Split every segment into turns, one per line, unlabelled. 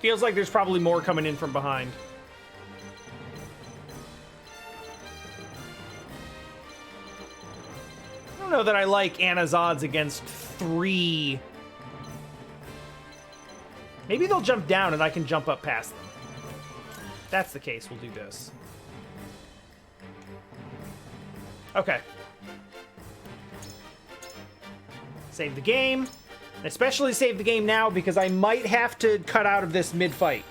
Feels like there's probably more coming in from behind. I don't know that I like Anna's odds against 3. Maybe they'll jump down and I can jump up past them. If that's the case, we'll do this. Okay. Save the game. Especially save the game now because I might have to cut out of this mid-fight.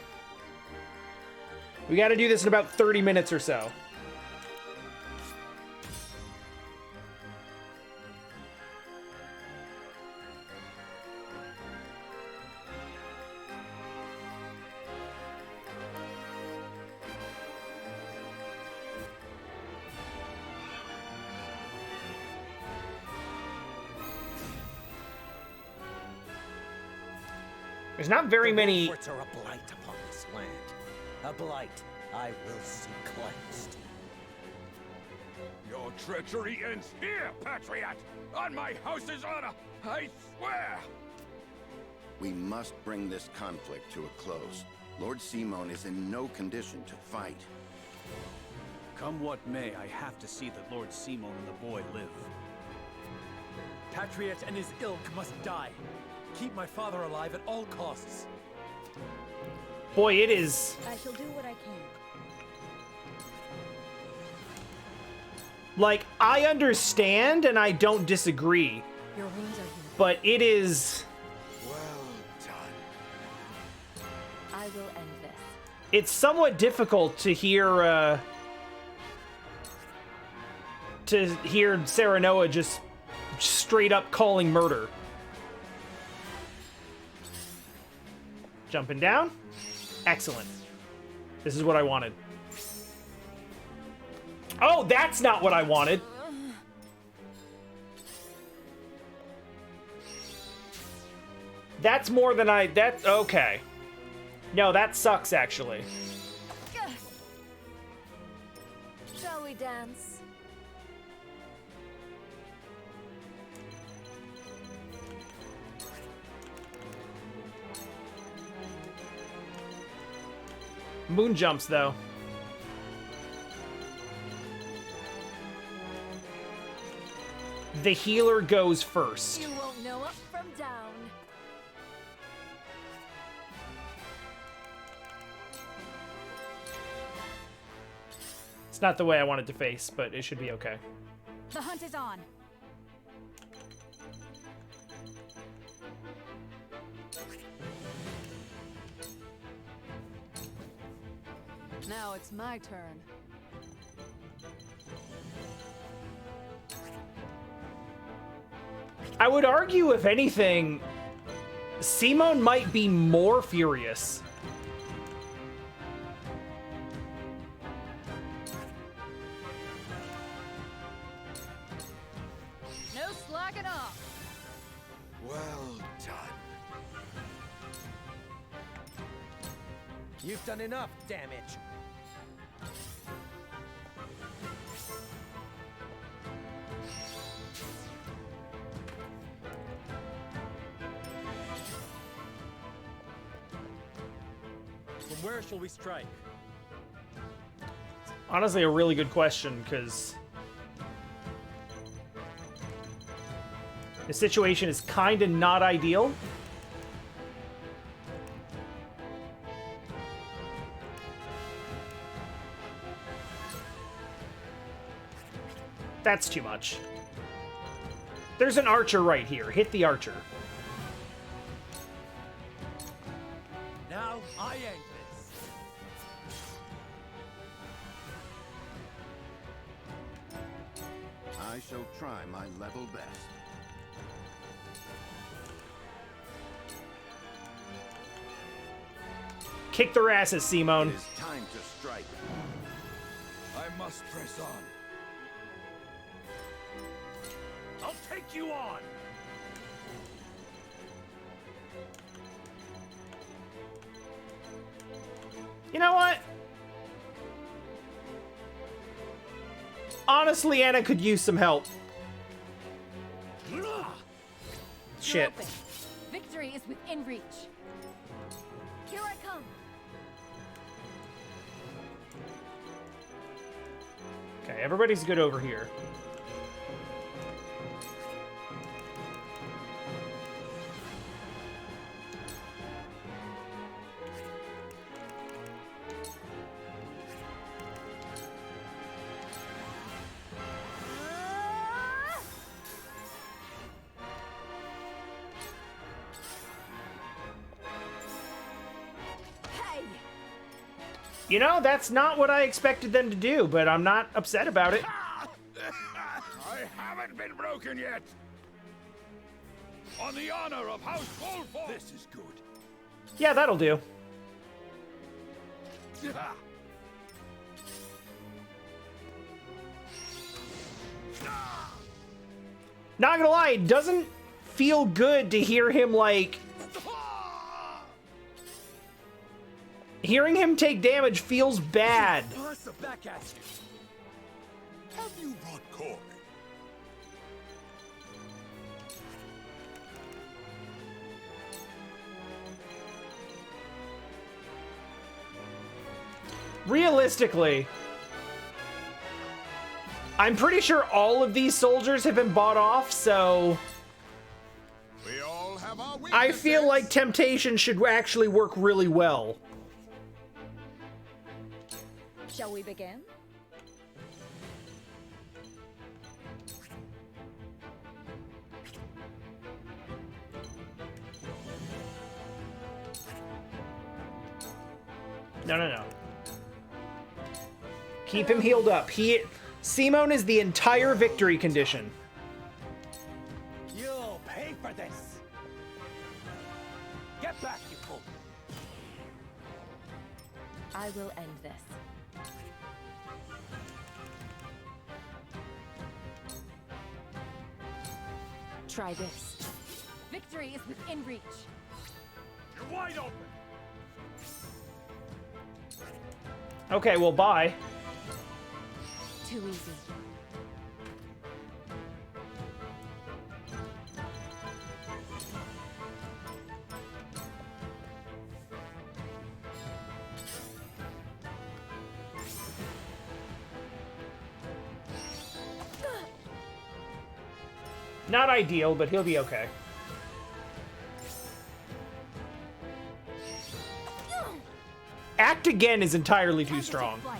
We gotta do this in about 30 minutes or so. There's not very many.
The Wolfforts are a blight upon this land. A blight I will see cleansed.
Your treachery ends here, Patriot! On my house's honor, I swear!
We must bring this conflict to a close. Lord Simon is in no condition to fight.
Come what may, I have to see that Lord Simon and the boy live.
Patriot and his ilk must die. Keep my father alive at all costs.
Boy, it is.
I shall do what I can.
Like, I understand and I don't disagree.
Your wounds are healed.
But it is.
Well done.
I will end this.
It's somewhat difficult to hear. To hear Serenoa just straight up calling murder. Jumping down. Excellent. This is what I wanted. Oh, that's not what I wanted. That's more than that's okay. No, that sucks actually.
Shall we dance?
Moon jumps, though. The healer goes first.
You won't know up from down.
It's not the way I wanted to face, but it should be okay.
The hunt is on. Now it's my turn.
I would argue, if anything, Simon might be more furious.
No slacking off.
Well done.
You've done enough damage.
From where shall we strike?
Honestly, a really good question, because the situation is kind of not ideal. That's too much. There's an archer right here. Hit the archer.
Now I end this.
I shall try my level best.
Kick their asses, Simon.
It is time to strike.
I must press on.
I'll take you on!
You know what? Honestly, Anna could use some help. Shit.
Open. Victory is within reach. Here I come.
Okay, everybody's good over here.
Hey!
You know, that's not what I expected them to do, but I'm not upset about it.
I haven't been broken yet. On the honor of House Wolffort.
This is good.
Yeah, that'll do. Not gonna lie, it doesn't feel good to hear him, like... Hearing him take damage feels bad.
Bless the back at you.
Have you brought Corey?
Realistically, I'm pretty sure all of these soldiers have been bought off, so
We all have our weaknesses.
I feel like Temptation should actually work really well.
Shall we begin?
No. Keep him healed up. Simone is the entire victory condition.
You'll pay for this. Get back, you fool.
I will end this. Try this. Victory is within reach.
You're wide open.
Okay, well, bye.
Too easy.
Not ideal, but he'll be okay. Act again is entirely too strong.
Flight.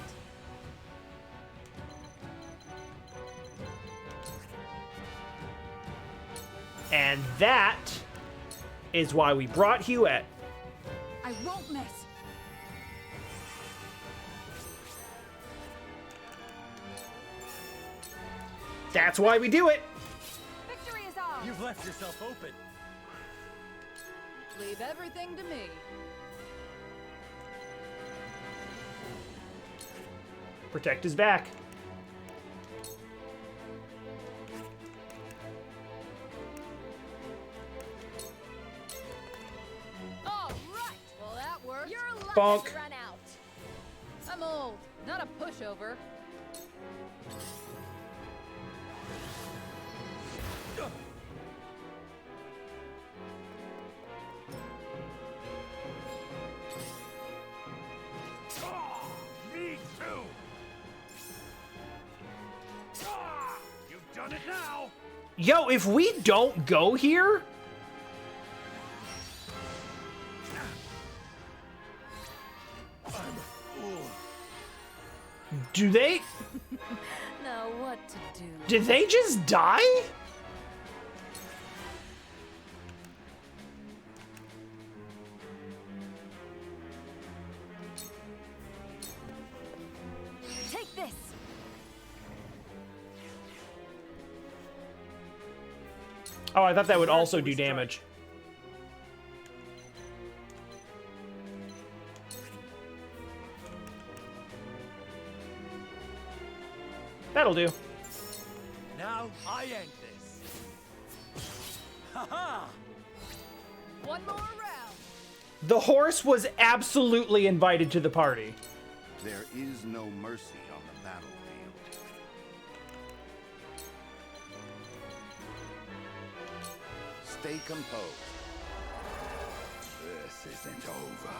And that is why we brought Huette.
I won't miss.
That's why we do it.
Victory is ours.
You've left yourself open.
Leave everything to me.
Protect his back.
All right. Well, that worked. Your luck
Bonk.
has run out. I'm old, not a pushover.
Me too. You've done it now.
Yo, if we don't go here, do they?
Now what to do?
Did they just die?
Take this.
Oh, I thought that would also do damage. That'll do.
Now I end this. Ha-ha!
One more round.
The horse was absolutely invited to the party.
There is no mercy on the battlefield. Stay composed. This isn't over.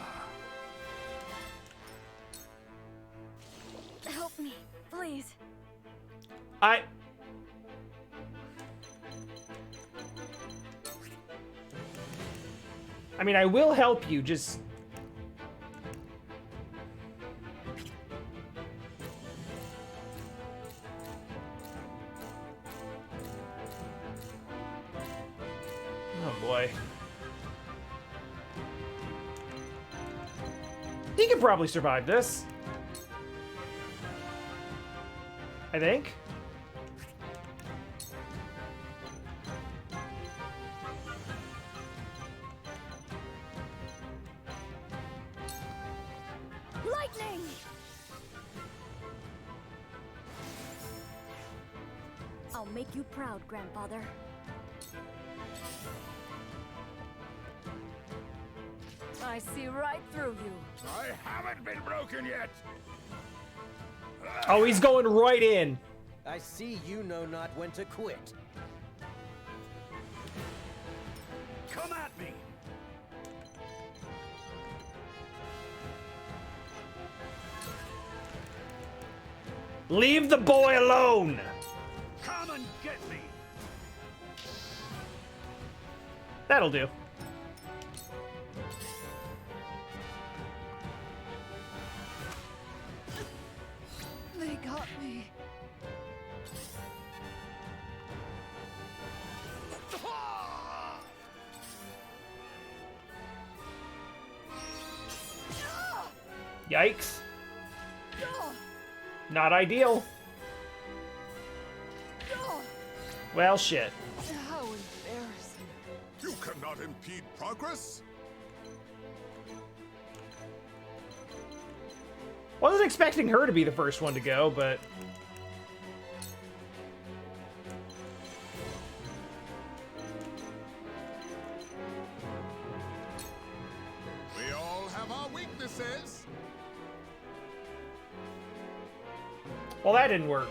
Help me, please.
I mean, I will help you, just... Oh boy. He could probably survive this. I think.
Lightning!
I'll make you proud, Grandfather.
I see right through you.
I haven't been broken yet.
Oh, he's going right in.
I see you know not when to quit.
Come at me!
Leave the boy alone.
Come and get me!
That'll do.
They got me.
Yikes.
Oh,
Not ideal.
oh,
Well, shit.
how embarrassing.
You cannot impede progress.
Wasn't expecting her to be the first one to go, but...
We all have our weaknesses.
Well, that didn't work.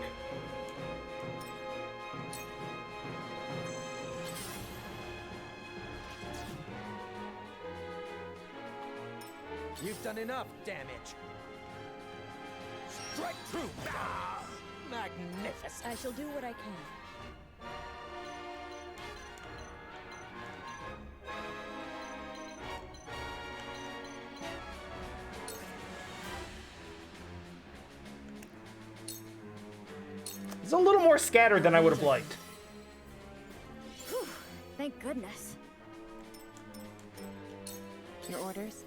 You've done enough damage. Strike true. Ah, magnificent.
I shall do what I can.
It's a little more scattered than I would have liked.
Whew, thank goodness. Your orders?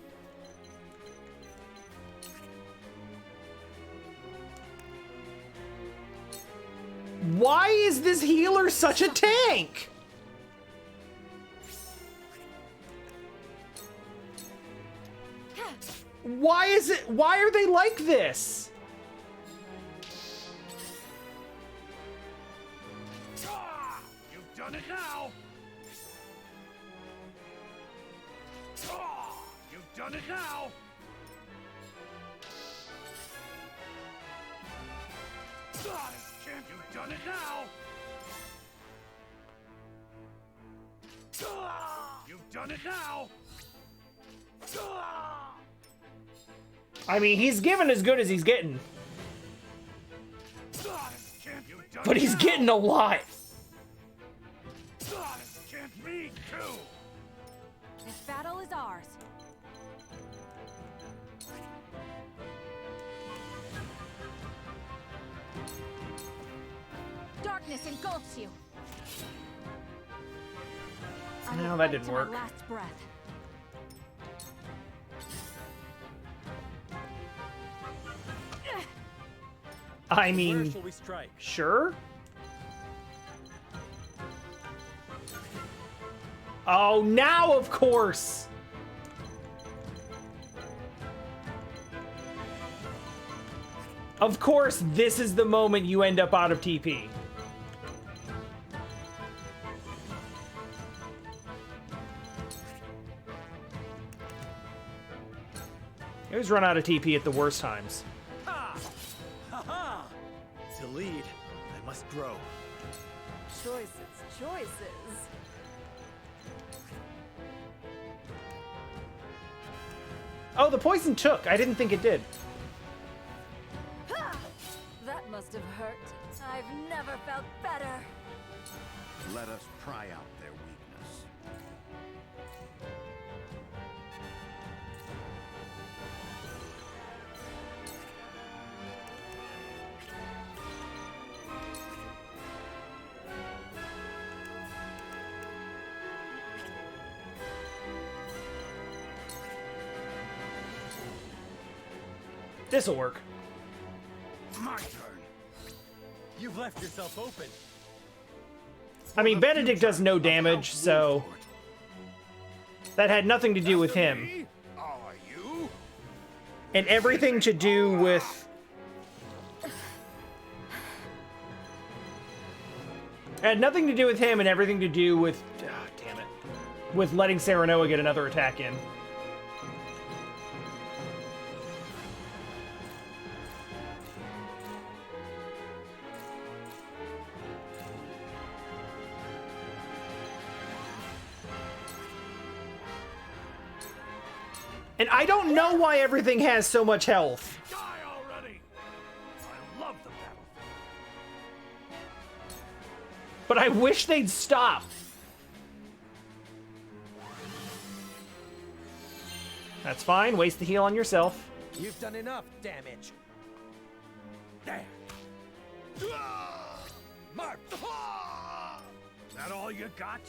Why is this healer such a tank? Why is it? Why are they like this?
Ah, you've done it now! Ah, you've done it now! Ah, champ, you've done it now! Ah, you've done it now! Ah!
I mean, he's giving as good as he's getting,
Champ, you've done
but
it
he's
now!
getting a lot.
Champ, me too!
This battle is ours. Darkness engulfs you. I
No,
will
that
fight
didn't
to my
work.
last breath.
I
Where
mean,
shall we strike?
sure. Oh, now of course. Of course, this is the moment you end up out of TP. You always run out of TP at the worst times.
Ha! Ha ha! To lead, I must grow.
Choices, choices.
Oh, the poison took. I didn't think it did.
Ha! That must have hurt.
I've never felt better.
Let us pry out their weakness.
This'll work.
My turn.
You've left yourself open.
I mean, Benedict does no damage, so that had nothing to do with him.
Me? Are you?
And everything to do with... It had nothing to do with him and everything to do with... Oh, damn it. With letting Serenoa get another attack in. And I don't know why everything has so much health.
Die already! I love the battle.
But I wish they'd stop. That's fine. Waste the heal on yourself.
You've done enough damage.
There. Mark. That all you got?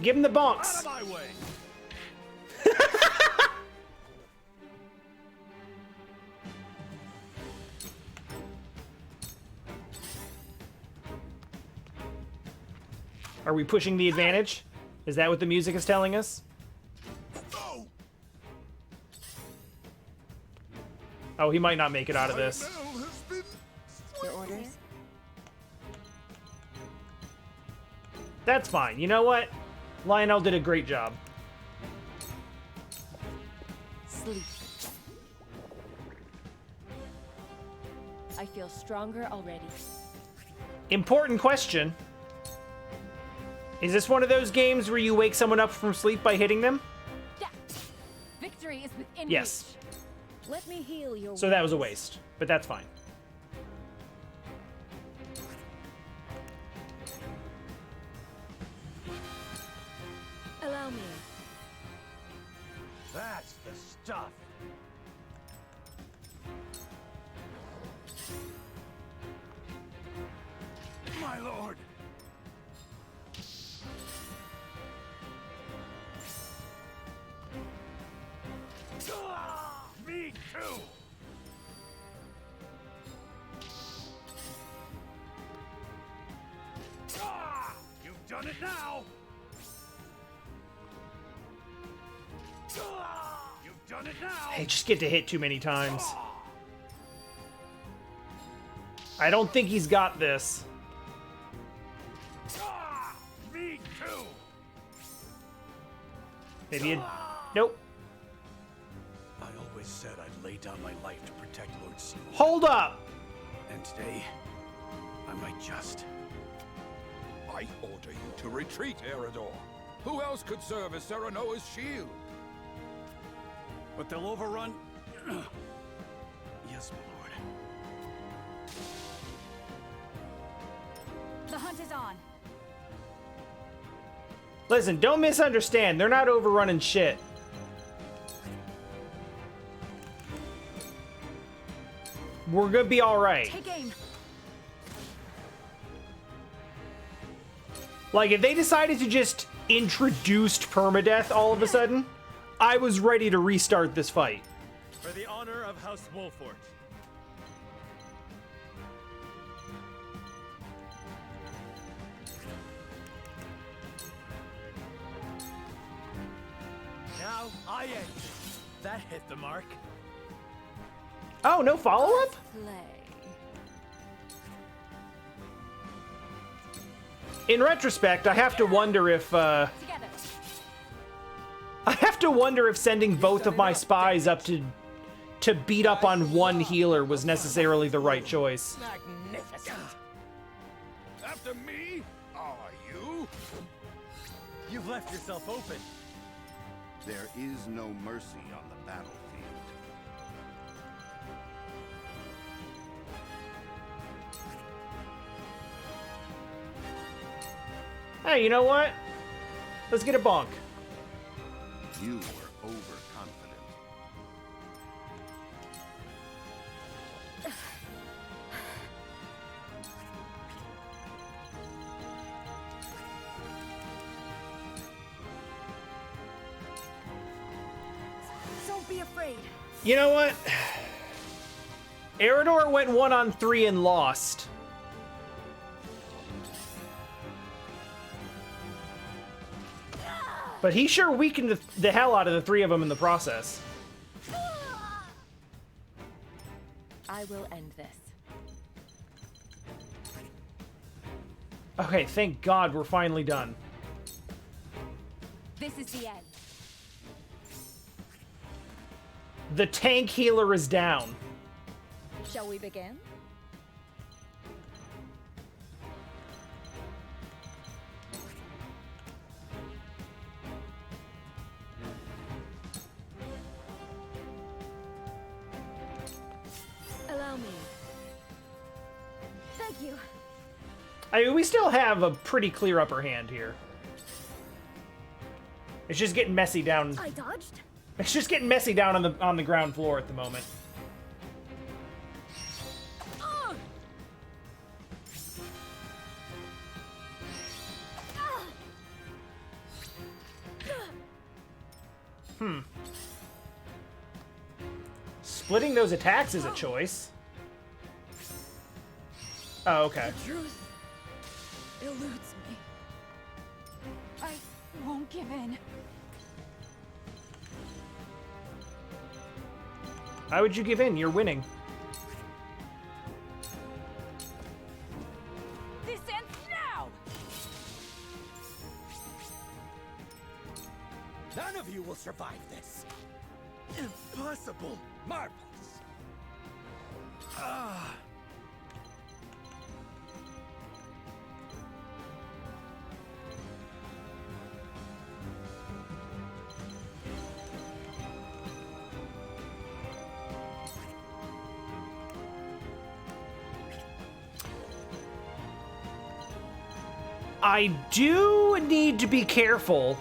Give him the
Out
bonks.
of my way.
Are we pushing the advantage? Is that what the music is telling us?
Oh,
Oh, he might not make it out of this.
Bell has been
Your orders?
That's fine. You know what? Lionel did a great job.
Sleep. I feel stronger already.
Important question. Is this one of those games where you wake someone up from sleep by hitting them?
Yeah. Victory is within
Yes.
reach. Let me heal your
So that was a waste, but that's fine.
Allow me.
That's the stuff. My lord. Me too. You've done it now. You've done it now.
Hey, just get to hit too many times. I don't think he's got this.
Me too.
Maybe it... Nope.
I always said I'd lay down my life to protect Lord Seymour.
Hold up!
And today, I might just.
I order you to retreat, Eridor. Who else could serve as Serenoa's shield?
But they'll overrun. Yes, my lord.
The hunt is on.
Listen, don't misunderstand. They're not overrunning shit. We're gonna be alright.
Take aim.
Like, if they decided to just introduce permadeath all of a sudden, I was ready to restart this fight.
For the honor of House Wolffort. Now I end. That hit the mark.
Oh, no follow-up?
Play.
In retrospect, I have to wonder if,
Together.
I have to wonder if sending both of my spies up to beat up on one healer was necessarily the right choice.
Magnificent.
after me? Are you?
You've left yourself open.
There is no mercy on the battlefield.
Hey, you know what? Let's get a bonk.
You were overconfident.
Don't be afraid.
You know what? Eridor went 1-on-3 and lost. But he sure weakened the hell out of the three of them in the process.
I will end this.
Okay, thank God we're finally done.
This is the end.
The tank healer is down.
Shall we begin? Allow me. Thank you.
I mean, we still have a pretty clear upper hand here. It's just getting messy down.
I dodged.
It's just getting messy down on the ground floor at the moment. Splitting those attacks is a choice. Oh, okay.
The truth eludes me. I won't give in.
Why would you give in? You're winning.
This ends now!
None of you will survive this.
Impossible.
Marvelous.
I do need to be careful.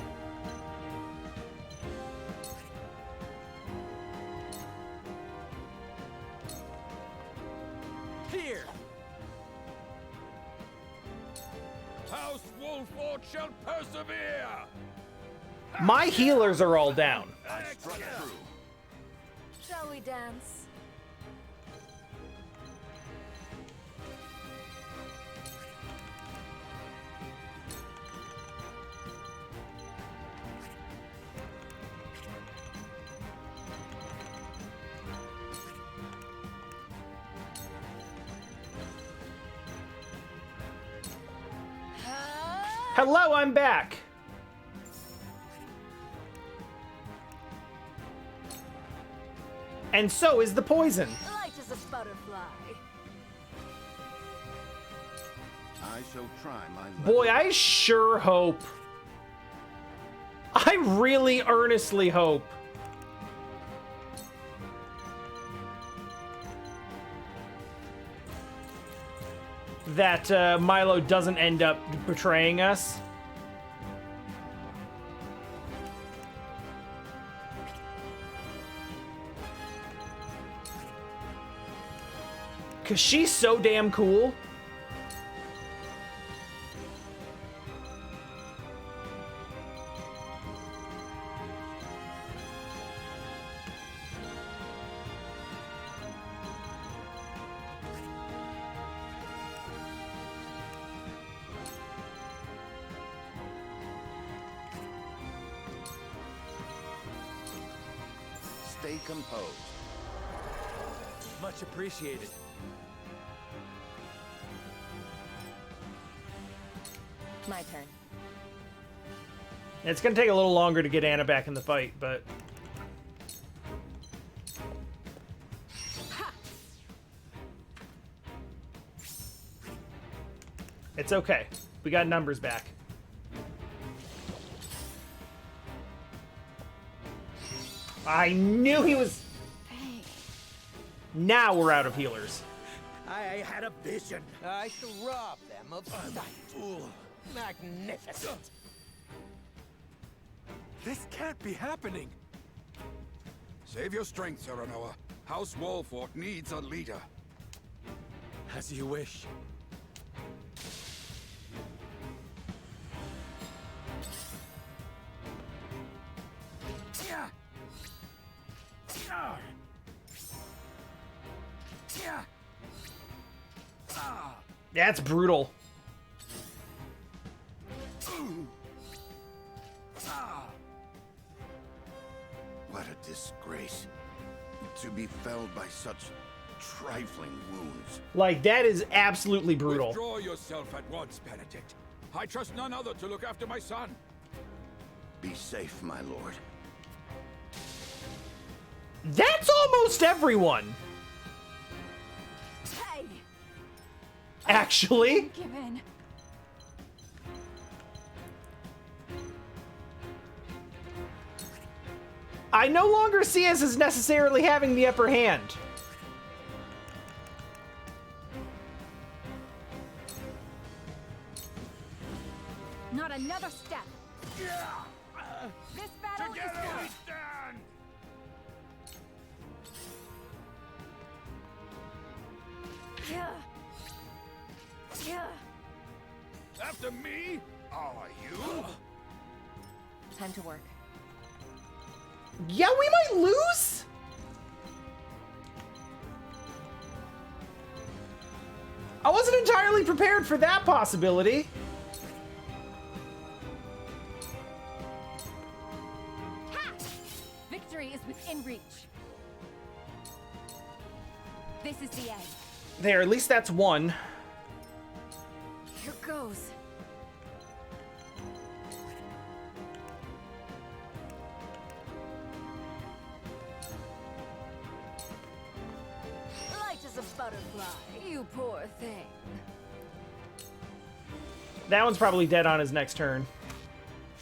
Here.
House Wolffort shall persevere!
My healers are all down.
I struck true.
Shall we dance?
Hello, I'm back. And so is the poison.
Light as a butterfly.
I shall try my luck.
Boy, I sure hope. I really earnestly hope that Milo doesn't end up betraying us. Because she's so damn cool.
Stay composed.
Much appreciated.
My turn.
It's going to take a little longer to get Anna back in the fight, but... It's okay. We got numbers back. I knew he was... Now we're out of healers.
I had a vision. I shall rob them of sight.
Fool.
Magnificent.
This can't be happening.
Save your strength, Serenoa. House Wolffort needs a leader.
As you wish.
That's brutal.
What a disgrace. To be felled by such trifling wounds.
Like, that is absolutely brutal.
Withdraw yourself at once, Benedict. I trust none other to look after my son.
Be safe, my lord.
That's almost everyone.
Hey!
Actually.
Give in.
I no longer see us as necessarily having the upper hand.
Not another step. This battle is
Together we
yours.
stand! After me? Are you?
Time to work.
Yeah, we might lose? I wasn't entirely prepared for that possibility.
Ha! Victory is within reach. This is the end.
There, at least that's one.
Here goes. Light as a butterfly, you poor thing.
That one's probably dead on his next turn.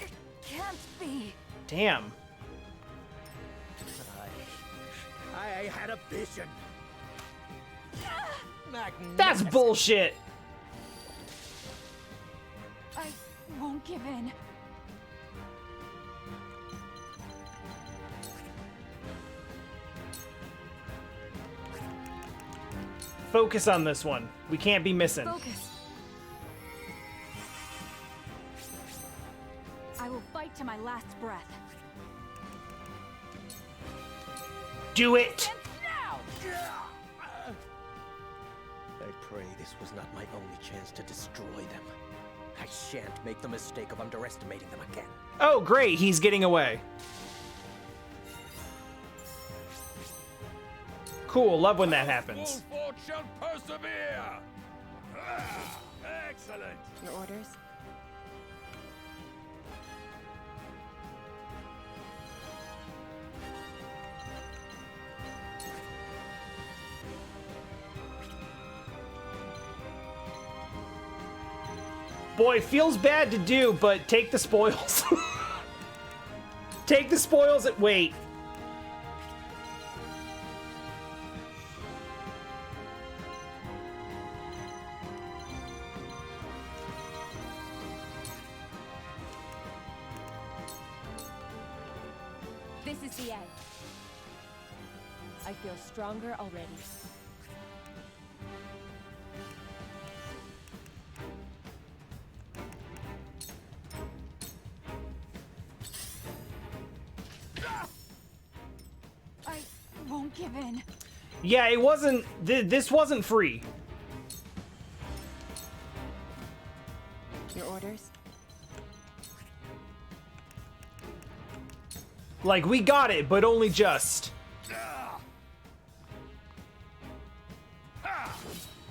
It can't be.
Damn.
I had a vision. Magnificent.
That's bullshit.
I won't give in.
Focus on this one. We can't be missing.
Focus. I will fight to my last breath.
Do it.
Now!
I pray this was not my only chance to destroy them. I shan't make the mistake of underestimating them again.
Oh, great. He's getting away. Cool. Love when that happens.
Wolffort shall persevere! Ah, excellent!
Your orders?
Boy, feels bad to do, but take the spoils. Take the spoils at wait.
This is the end. I feel stronger already. I won't give in.
Yeah, it wasn't. This wasn't free.
Your orders?
Like, we got it, but only just.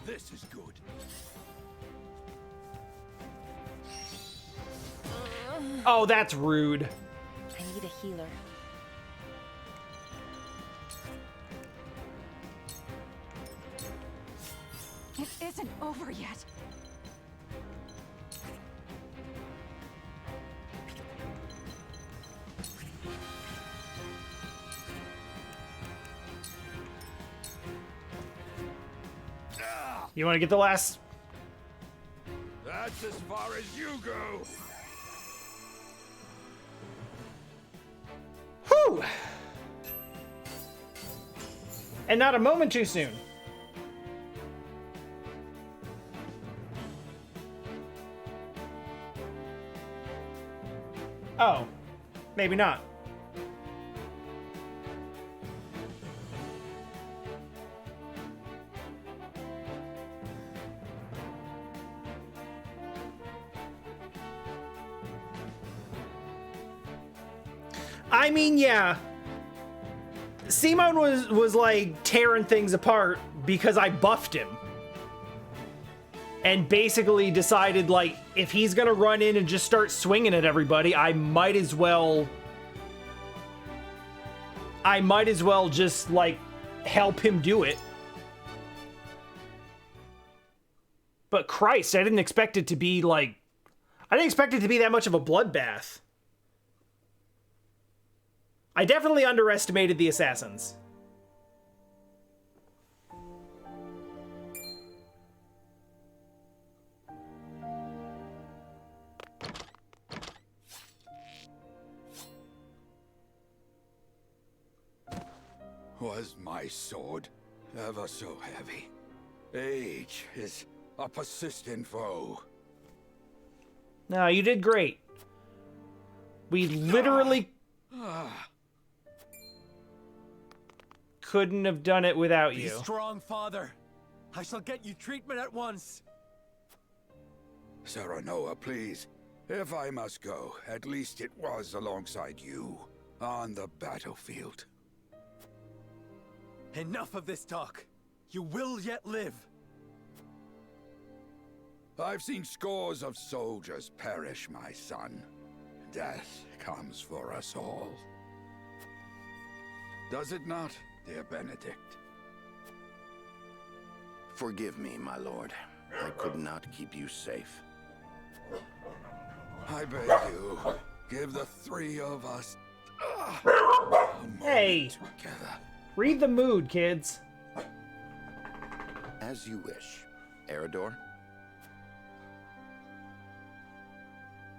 This is good.
Oh, that's rude.
I need a healer. It isn't over yet.
You want to get the last?
That's as far as you go.
Whew! And not a moment too soon. Oh, maybe not. I mean, yeah. Simon was like tearing things apart because I buffed him. And basically decided, like, if he's gonna run in and just start swinging at everybody, I might as well just, like, help him do it. But Christ, I didn't expect it to be, like... I didn't expect it to be that much of a bloodbath. I definitely underestimated the assassins.
Was my sword ever so heavy? Age is a persistent foe.
No, you did great. We literally couldn't have done it without
Be
you.
strong, father. I shall get you treatment at once.
Serenoa, please. If I must go, at least it was alongside you on the battlefield.
Enough of this talk. You will yet live.
I've seen scores of soldiers perish, my son. Death comes for us all. Does it not, dear Benedict?
Forgive me, my lord. I could not keep you safe.
I beg you, give the three of us a moment
Hey.
together.
Read the mood, kids.
As you wish. Eridor?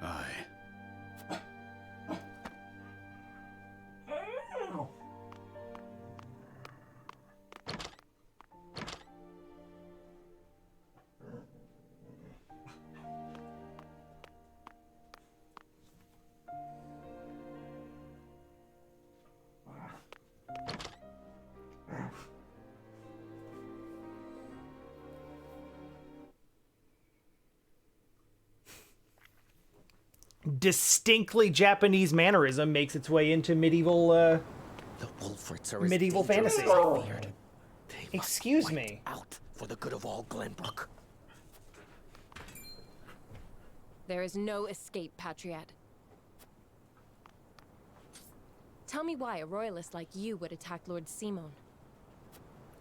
Aye.
Distinctly Japanese mannerism makes its way into medieval,
The Wolfforts are as
medieval
dangerous
fantasy.
as I feared. They must
Excuse
wipe
me.
out for the good of all Glenbrook.
There is no escape, Patriot. Tell me why a royalist like you would attack Lord Simon.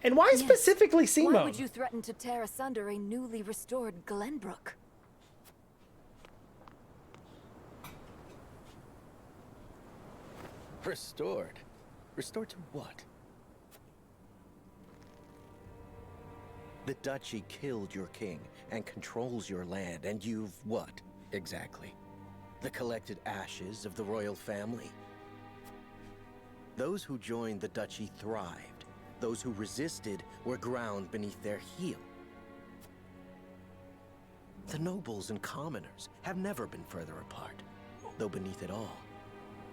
And why specifically Simon?
Why would you threaten to tear asunder a newly restored Glenbrook?
Restored? Restored to what? The duchy killed your king and controls your land, and you've what, exactly? The collected ashes of the royal family? Those who joined the duchy thrived. Those who resisted were ground beneath their heel. The nobles and commoners have never been further apart, though beneath it all,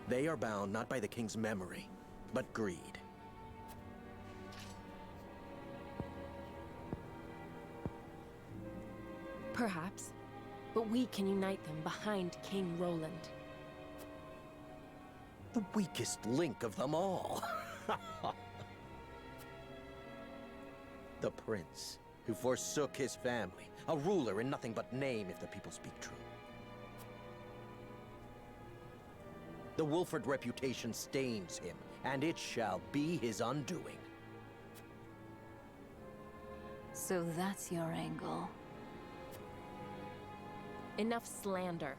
they are bound not by the king's memory, but greed.
Perhaps, but we can unite them behind King Roland.
The weakest link of them all. The prince, who forsook his family, a ruler in nothing but name if the people speak true. The Wolffort reputation stains him, and it shall be his undoing.
So that's your angle.
Enough slander.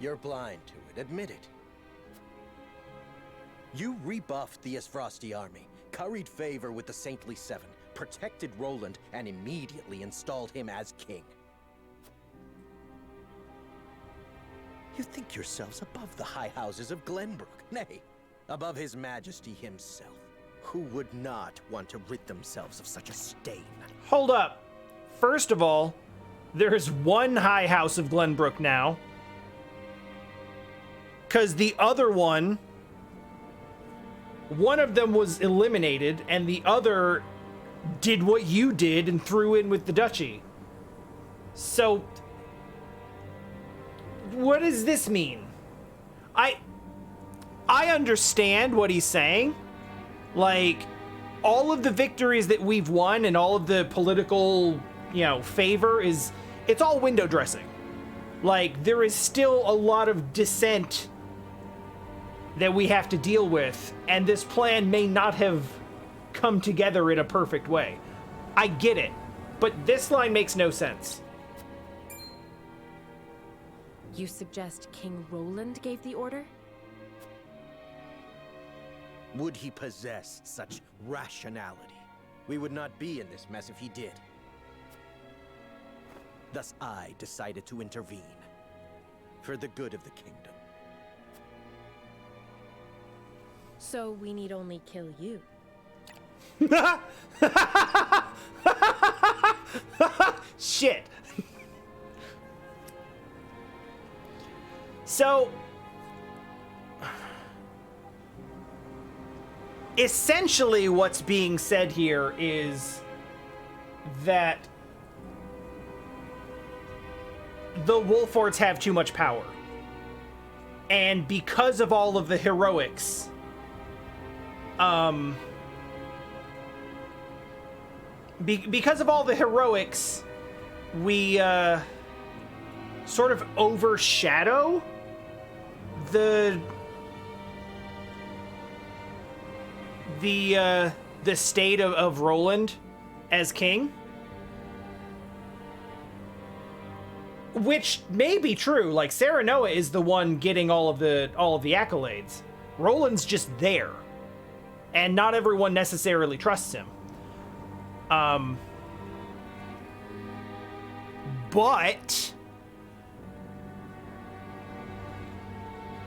You're blind to it, admit it. You rebuffed the Isfrosti army, curried favor with the Saintly Seven, protected Roland, and immediately installed him as king. You think yourselves above the high houses of Glenbrook, nay, above his majesty himself. Who would not want to rid themselves of such a stain?
Hold up. First of all, there's one High House of Glenbrook now. Because the other one of them was eliminated, and the other did what you did and threw in with the duchy. So, what does this mean? I understand what he's saying. Like, all of the victories that we've won and all of the political, favor it's all window dressing. Like, there is still a lot of dissent that we have to deal with, and this plan may not have come together in a perfect way. I get it, but this line makes no sense.
You suggest King Roland gave the order?
Would he possess such rationality? We would not be in this mess if he did. Thus I decided to intervene for the good of the kingdom.
So we need only kill you.
Shit. So, essentially what's being said here is that the Wolfforts have too much power. And because of all of the heroics, because of all the heroics, we sort of overshadow the state of Roland as king, which may be true. Like, Serenoa is the one getting all of the accolades. Roland's just there, and not everyone necessarily trusts him. But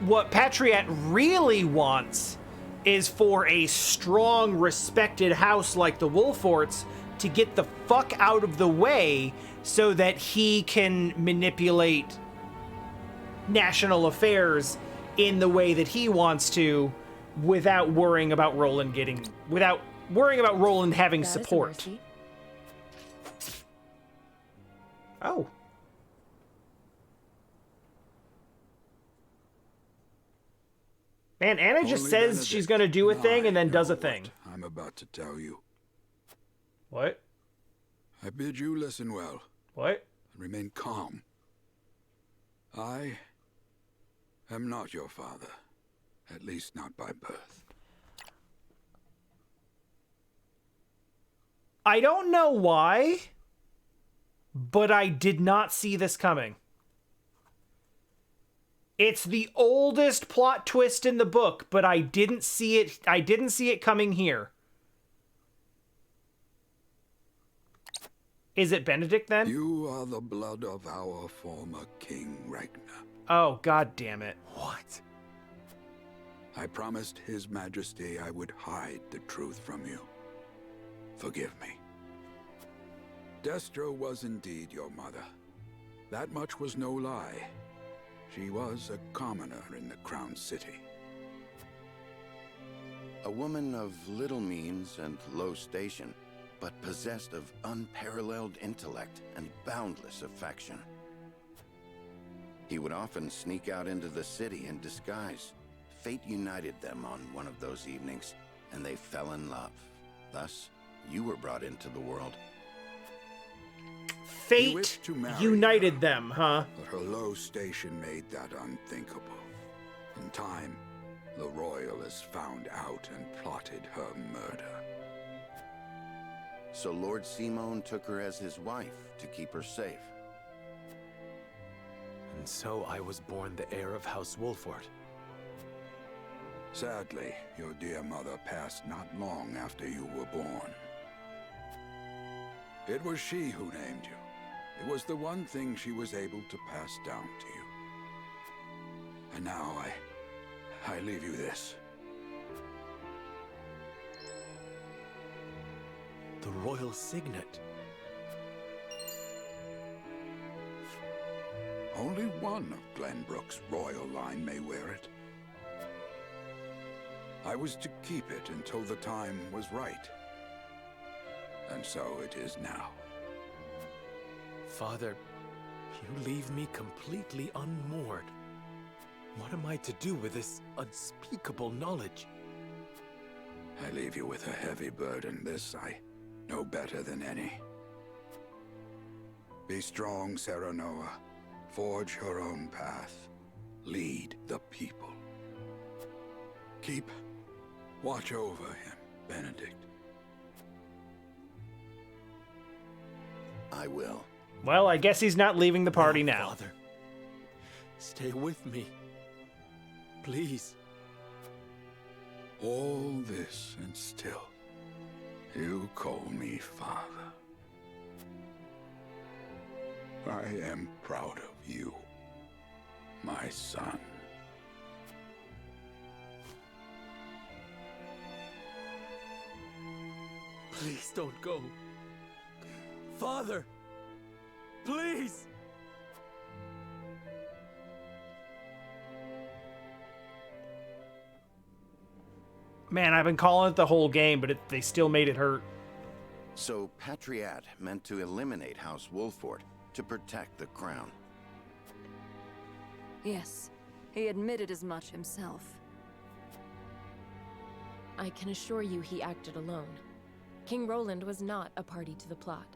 what Patriot really wants is for a strong, respected house like the Wolfforts to get the fuck out of the way so that he can manipulate national affairs in the way that he wants to without worrying about Roland having
That is a
support.
mercy.
Oh. Man, Anna just
Only
says
Benedict
she's gonna do a
and
thing
I
and then does
know
a thing.
what I'm about to tell you.
What?
I bid you listen well
What?
and remain calm. I am not your father, at least not by birth.
I don't know why, but I did not see this coming. It's the oldest plot twist in the book, but I didn't see it coming here. Is it Benedict then?
You are the blood of our former king, Ragnar.
Oh, god damn it.
What? I promised His Majesty I would hide the truth from you. Forgive me. Destra was indeed your mother. That much was no lie. She was a commoner in the Crown City.
A woman of little means and low station, but possessed of unparalleled intellect and boundless affection. He would often sneak out into the city in disguise. Fate united them on one of those evenings, and they fell in love. Thus, you were brought into the world.
He
Fate
wished to marry
united
her,
them, huh?
but her low station made that unthinkable. In time, the royalists found out and plotted her murder.
So Lord Simon took her as his wife to keep her safe.
And so I was born the heir of House Wolffort.
Sadly, your dear mother passed not long after you were born. It was she who named you. It was the one thing she was able to pass down to you. And now I leave you this.
The royal signet.
Only one of Glenbrook's royal line may wear it. I was to keep it until the time was right. And so it is now.
Father, you leave me completely unmoored. What am I to do with this unspeakable knowledge?
I leave you with a heavy burden. This I know better than any. Be strong, Serenoa. Forge your own path. Lead the people. Keep watch over him, Benedict.
I will.
Well, I guess he's not leaving the party
No,
now.
Father, stay with me. Please.
All this and still, you call me father. I am proud of you, my son.
Please don't go. Father! Please!
Man, I've been calling it the whole game, but they still made it hurt.
So Patriat meant to eliminate House Wolffort to protect the crown.
Yes, he admitted as much himself.
I can assure you he acted alone. King Roland was not a party to the plot.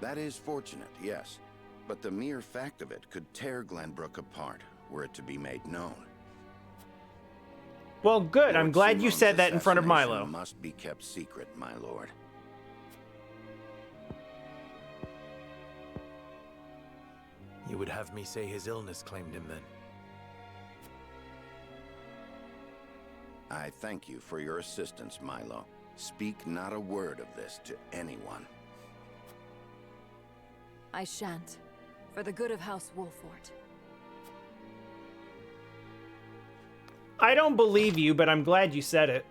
That is fortunate, yes. But the mere fact of it could tear Glenbrook apart, were it to be made known.
Well, good. I'm
Lord
glad you
Simon's
said that in front of
assassination
Milo.
Must be kept secret, my lord.
You would have me say his illness claimed him then?
I thank you for your assistance, Milo. Speak not a word of this to anyone.
I shan't. For the good of House Wolffort.
I don't believe you, but I'm glad you said it.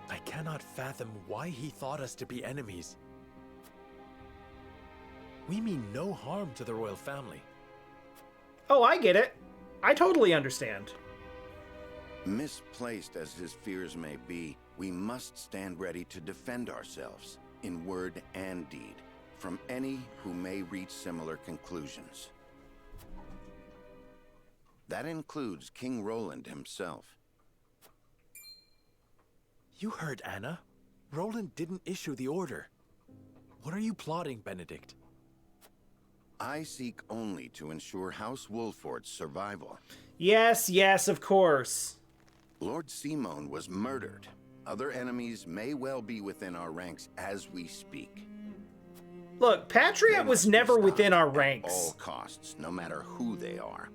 I cannot fathom why he thought us to be enemies. We mean no harm to the royal family.
Oh, I get it. I totally understand.
Misplaced as his fears may be, we must stand ready to defend ourselves, in word and deed, from any who may reach similar conclusions. That includes King Roland himself.
You heard Anna. Roland didn't issue the order. What are you plotting, Benedict?
I seek only to ensure House Wolffort's survival.
Yes, yes, of course.
Lord Simon was murdered. Other enemies may well be within our ranks as we speak.
Look, Patriot was never within our ranks.
At all costs, no matter who they are.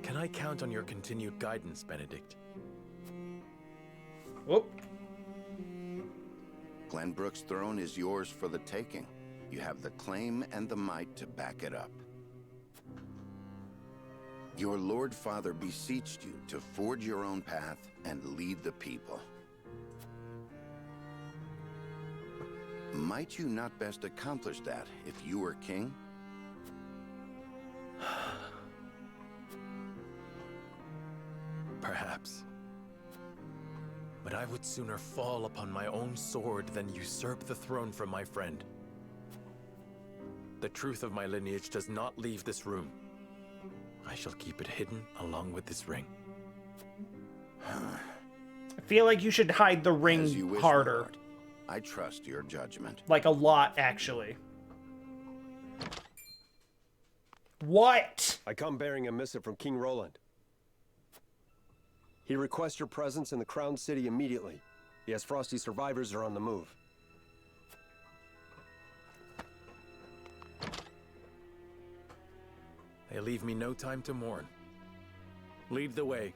Can I count on your continued guidance, Benedict?
Whoop.
Glenbrook's throne is yours for the taking. You have the claim and the might to back it up. Your Lord Father beseeched you to forge your own path and lead the people. Might you not best accomplish that if you were king?
Perhaps. But I would sooner fall upon my own sword than usurp the throne from my friend. The truth of my lineage does not leave this room. I shall keep it hidden along with this ring.
I feel like you should hide the
As you
ring
wish,
harder.
Lord. I trust your judgment.
Like a lot, actually. What?
I come bearing a missive from King Roland. He requests your presence in the Crown City immediately. He has Frosty survivors are on the move.
They leave me no time to mourn. Lead the way.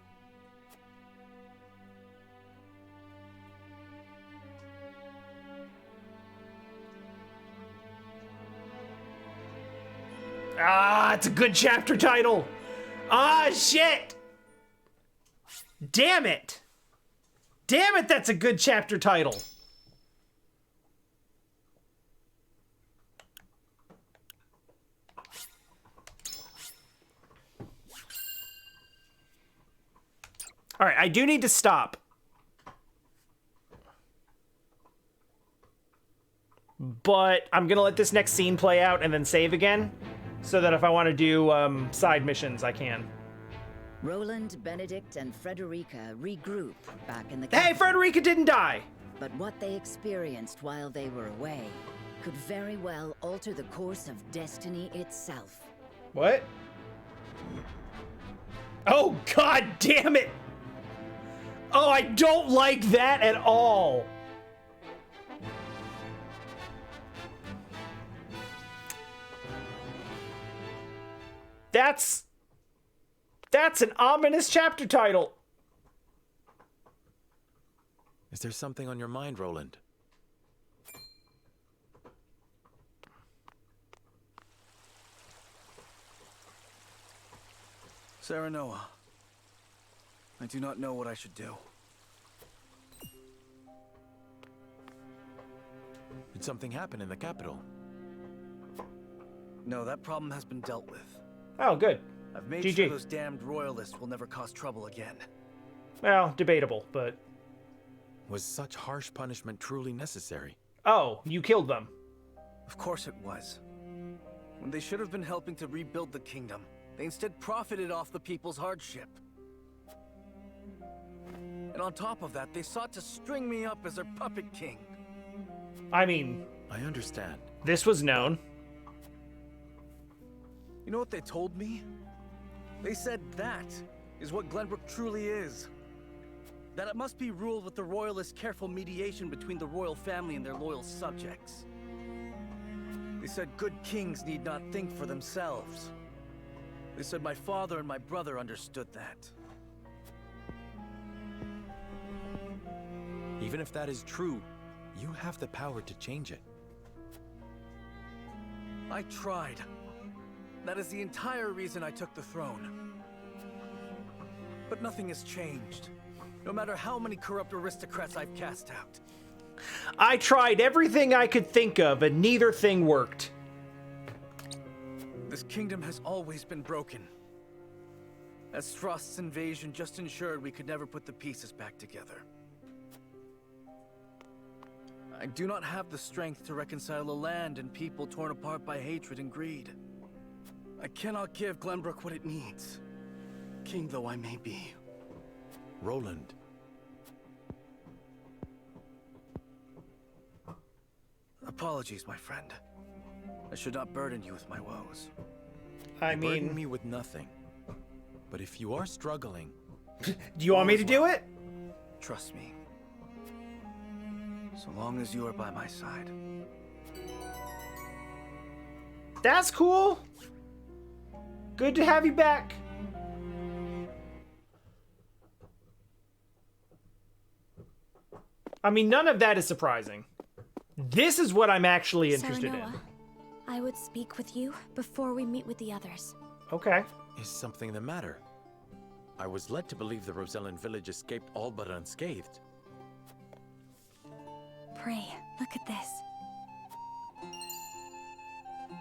Ah, it's a good chapter title. Ah, shit. Damn it. Damn it, that's a good chapter title. All right, I do need to stop. But I'm gonna let this next scene play out and then save again, so that if I want to do side missions, I can.
Roland, Benedict, and Frederica regroup back in the
Hey,
capital.
Frederica didn't die!
But what they experienced while they were away could very well alter the course of destiny itself.
What? Oh, god damn it! Oh, I don't like that at all! That's an ominous chapter title.
Is there something on your mind, Roland?
Serenoa, I do not know what I should do.
Did something happen in the capital?
No, that problem has been dealt with.
Oh, good.
I've made
GG.
sure those damned royalists will never cause trouble again.
Well, debatable, but...
Was such harsh punishment truly necessary?
Oh, you killed them.
Of course it was. When they should have been helping to rebuild the kingdom, they instead profited off the people's hardship. And on top of that, they sought to string me up as their puppet king.
I mean...
I understand.
This was known.
You know what they told me? They said that is what Glenbrook truly is. That it must be ruled with the royalists' careful mediation between the royal family and their loyal subjects. They said good kings need not think for themselves. They said my father and my brother understood that.
Even if that is true, you have the power to change it.
I tried. That is the entire reason I took the throne. But nothing has changed. No matter how many corrupt aristocrats I've cast out.
I tried everything I could think of, and neither thing worked.
This kingdom has always been broken. As Frost's invasion just ensured we could never put the pieces back together. I do not have the strength to reconcile a land and people torn apart by hatred and greed. I cannot give Glenbrook what it needs, king though I may be.
Roland.
Apologies, my friend. I should not burden you with my woes.
I
You burden
mean...
me with nothing. But if you are struggling...
Do you want me to do it?
Trust me. So long as you are by my side.
That's cool. Good to have you back. I mean, none of that is surprising. This is what I'm actually interested
Serenoa, I would speak with you before we meet with the others.
in. Okay.
Is something the matter? I was led to believe the Rosellan village escaped all but unscathed.
Pray, look at this.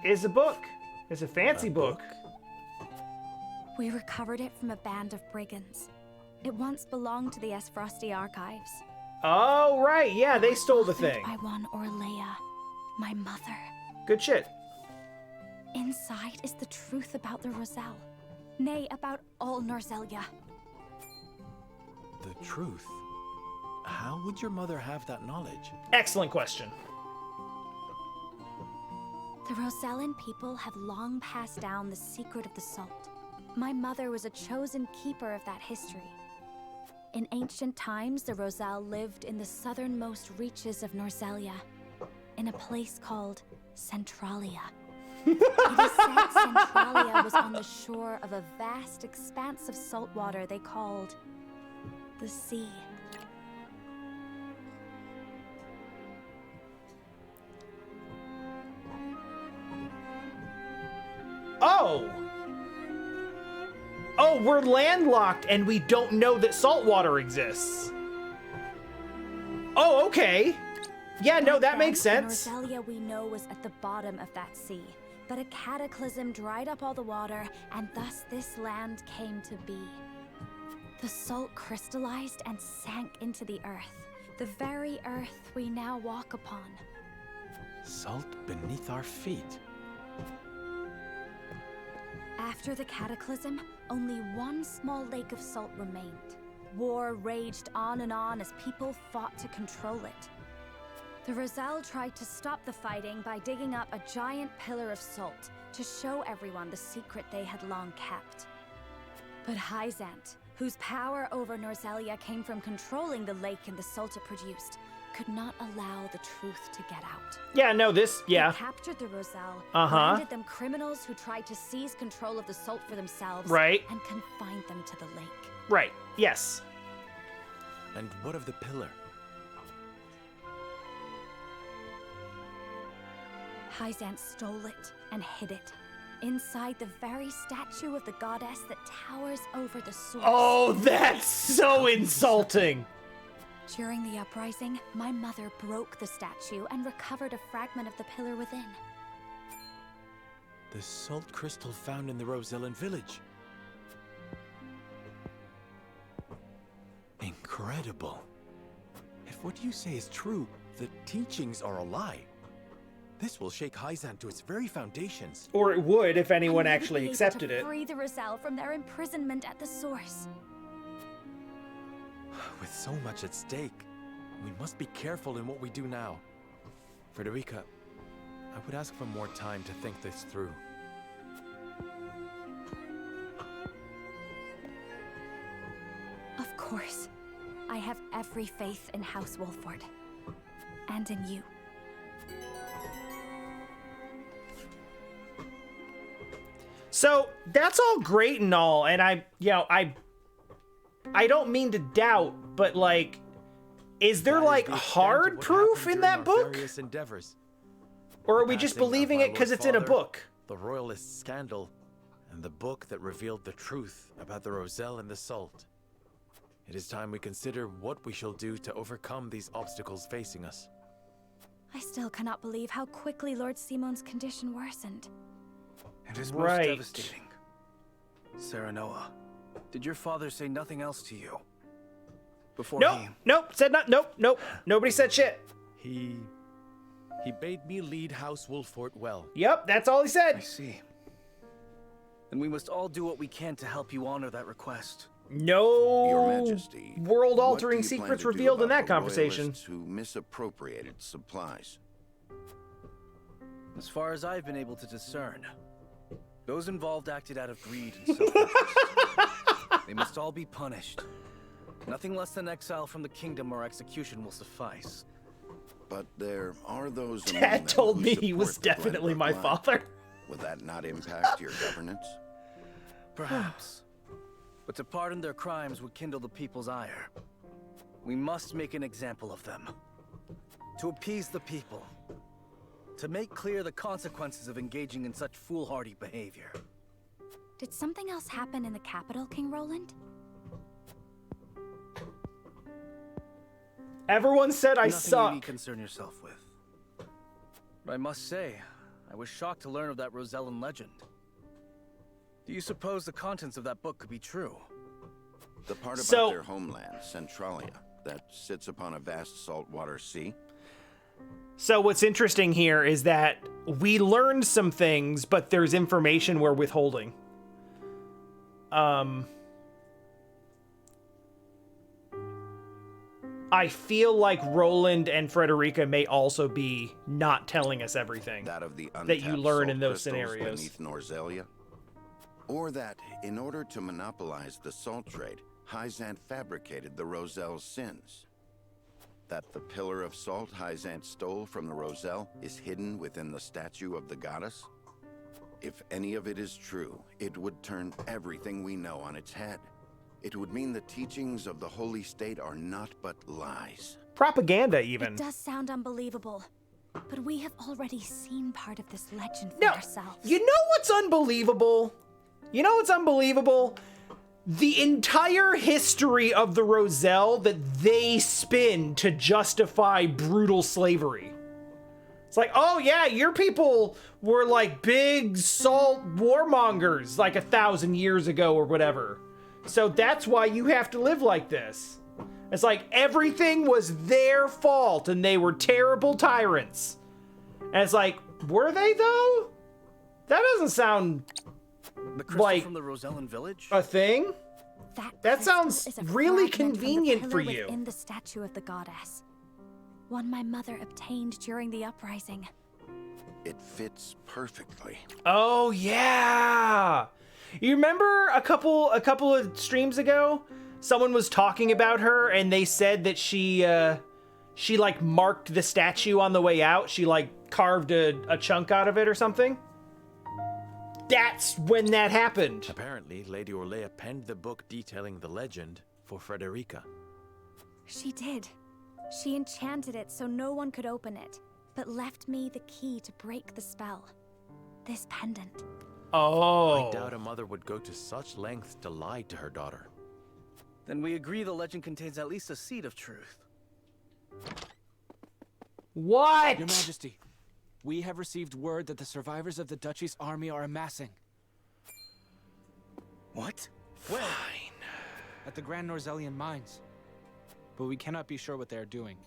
It's a book. It's a fancy book.
We recovered it from a band of brigands. It once belonged to the Frosty archives.
Oh, right. Yeah, they stole the thing.
By one Orlea, my mother.
Good shit.
Inside is the truth about the Roselle. Nay, about all Norzelia.
The truth? How would your mother have that knowledge?
Excellent question.
The Rosellan people have long passed down the secret of the salt. My mother was a chosen keeper of that history. In ancient times, the Roselle lived in the southernmost reaches of Norzelia, in a place called Centralia. It is said Centralia was on the shore of a vast expanse of salt water they called the sea.
Oh! Oh, we're landlocked and we don't know that salt water exists. Oh, okay. Yeah, no, that makes sense.
The Norzelia we know was at the bottom of that sea, but a cataclysm dried up all the water, and thus this land came to be. The salt crystallized and sank into the earth, the very earth we now walk upon.
Salt beneath our feet.
After the cataclysm, only one small lake of salt remained. War raged on and on as people fought to control it. The Roselle tried to stop the fighting by digging up a giant pillar of salt to show everyone the secret they had long kept. But Hyzant, whose power over Norzelia came from controlling the lake and the salt it produced, could not allow the truth to get out.
Yeah, no, this, yeah.
He captured the Roselle,
Uh-huh.
branded them criminals who tried to seize control of the salt for themselves,
Right.
and confined them to the lake.
Right, yes.
And what of the pillar?
Hyzant stole it and hid it inside the very statue of the goddess that towers over the source.
Oh, that's so insulting.
During the uprising, my mother broke the statue and recovered a fragment of the pillar within.
The salt crystal found in the Rosellan village. Incredible. If what you say is true, the teachings are a lie. This will shake Hyzant to its very foundations.
Or it would if anyone
I need to
actually
be able
accepted
to
it.
free the Roselle from their imprisonment at the source.
With so much at stake, we must be careful in what we do now. Frederica, I would ask for more time to think this through.
Of course. I have every faith in House Wolffort. And in you.
So that's all great and all, and I don't mean to doubt, but like, is there like hard proof in that book? Or are we just believing it because it's in a book?
The royalist scandal, and the book that revealed the truth about the Roselle and the salt. It is time we consider what we shall do to overcome these obstacles facing us.
I still cannot believe how quickly Lord Simon's condition worsened.
It is most devastating. Serenoa, did your father say nothing else to you? Before
Nope, said not, nope, nobody said shit.
He bade me lead House Wolffort well.
Yep, that's all he said.
I see. Then we must all do what we can to help you honor that request.
No
Your Majesty,
world-altering
what do you plan
secrets
to do
revealed in
about
that
the
conversation.
royalists who misappropriated supplies?
As far as I've been able to discern, those involved acted out of greed and self-interest. They must all be punished. Nothing less than exile from the kingdom or execution will suffice.
But there are those among
Dad
them
told
who
me he was
support the
definitely
Glenbrook
my
line.
father.
Will that not impact your governance?
Perhaps. But to pardon their crimes would kindle the people's ire. We must make an example of them. To appease the people. To make clear the consequences of engaging in such foolhardy behavior.
Did something else happen in the capital, King Roland?
Everyone said I
Nothing
suck.
you need concern yourself with. But I must say, I was shocked to learn of that Rosellan legend. Do you suppose the contents of that book could be true?
The part about their homeland, Centralia, that sits upon a vast saltwater sea?
So what's interesting here is that we learned some things, but there's information we're withholding. I feel like Roland and Frederica may also be not telling us everything
That of the
that you
untapped
learn
salt
in those
crystals
scenarios.
beneath Norzelia? Or that, in order to monopolize the salt trade, Hyzant fabricated the Roselle's sins? That the pillar of salt Hyzant stole from the Roselle is hidden within the statue of the goddess? If any of it is true, it would turn everything we know on its head. It would mean the teachings of the Holy State are not but lies.
Propaganda, even.
It does sound unbelievable. But we have already seen part of this legend for
No,
ourselves.
you know what's unbelievable? You know what's unbelievable? The entire history of the Roselle that they spin to justify brutal slavery. It's like, oh yeah, your people were like big salt warmongers like 1,000 years ago or whatever. So that's why you have to live like this. It's like everything was their fault and they were terrible tyrants. And it's like, were they though? That doesn't sound
The crystal
like
from the Rosellan village?
a thing. That sounds
is a
really
fragment from the
convenient for
pillar
you.
within the statue of the goddess. One my mother obtained during the uprising.
It fits perfectly.
Oh yeah. You remember a couple of streams ago, someone was talking about her and they said that she like marked the statue on the way out. She like carved a chunk out of it or something. That's when that happened.
Apparently, Lady Orlea penned the book detailing the legend for Frederica.
She did. She enchanted it so no one could open it, but left me the key to break the spell. This pendant.
Oh.
I doubt a mother would go to such lengths to lie to her daughter.
Then we agree the legend contains at least a seed of truth.
What?
Your Majesty, we have received word that the survivors of the Duchy's army are amassing.
What?
Fine. At the Grand Norzelian mines. But we cannot be sure what they are doing.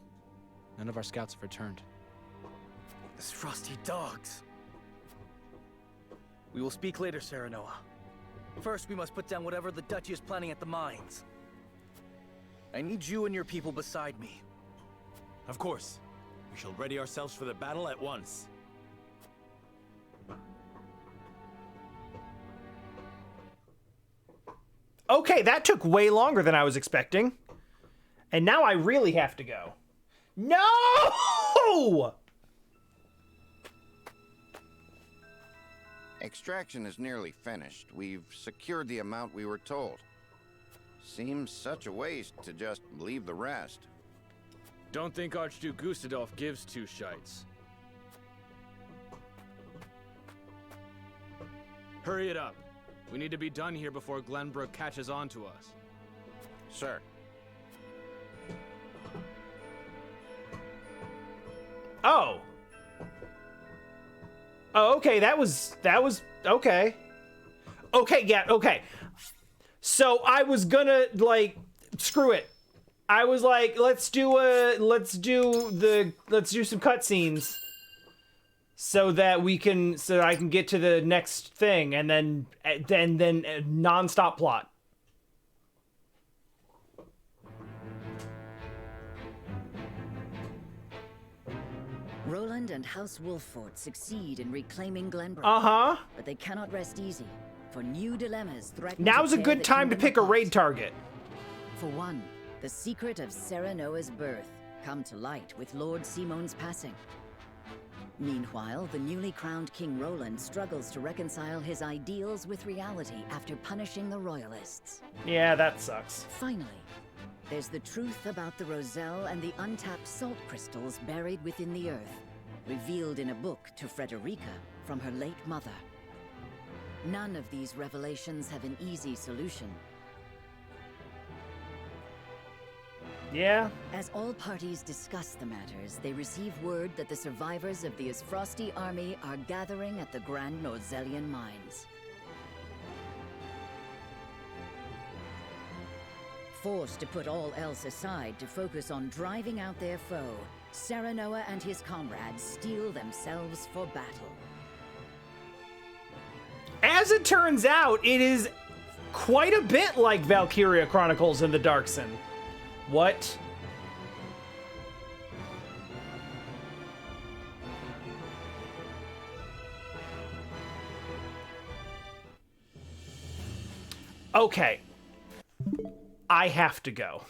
None of our scouts have returned.
These frosty dogs. We will speak later, Serenoa. First, we must put down whatever the Duchy is planning at the mines. I need you and your people beside me.
Of course. We shall ready ourselves for the battle at once.
Okay, that took way longer than I was expecting. And now I really have to go. No!
Extraction is nearly finished. We've secured the amount we were told. Seems such a waste to just leave the rest.
Don't think Archduke Gustadolf gives two shites. Hurry it up. We need to be done here before Glenbrook catches on to us.
Sir.
Oh. Oh, okay, that was okay. Okay, yeah, okay. So I was gonna like screw it. I was like, let's do some cutscenes so that I can get to the next thing and then non-stop plot.
Roland and House Wolffort succeed in reclaiming Glenbrook.
Uh-huh.
But they cannot rest easy, for new dilemmas threaten.
Now's
to
a
tear
good
the
time to
kingdom
pick a
apart.
raid target.
For one, the secret of Serenoa's birth come to light with Lord Simon's passing. Meanwhile, the newly crowned King Roland struggles to reconcile his ideals with reality after punishing the Royalists.
Yeah, that sucks.
Finally, there's the truth about the Roselle and the untapped salt crystals buried within the earth, revealed in a book to Frederica from her late mother. None of these revelations have an easy solution.
Yeah.
As all parties discuss the matters, they receive word that the survivors of the Isfrosti army are gathering at the Grand Norzelian mines. Forced to put all else aside to focus on driving out their foe, Serenoa and his comrades steel themselves for battle.
As it turns out, it is quite a bit like Valkyria Chronicles in the Darkson. What? Okay. I have to go.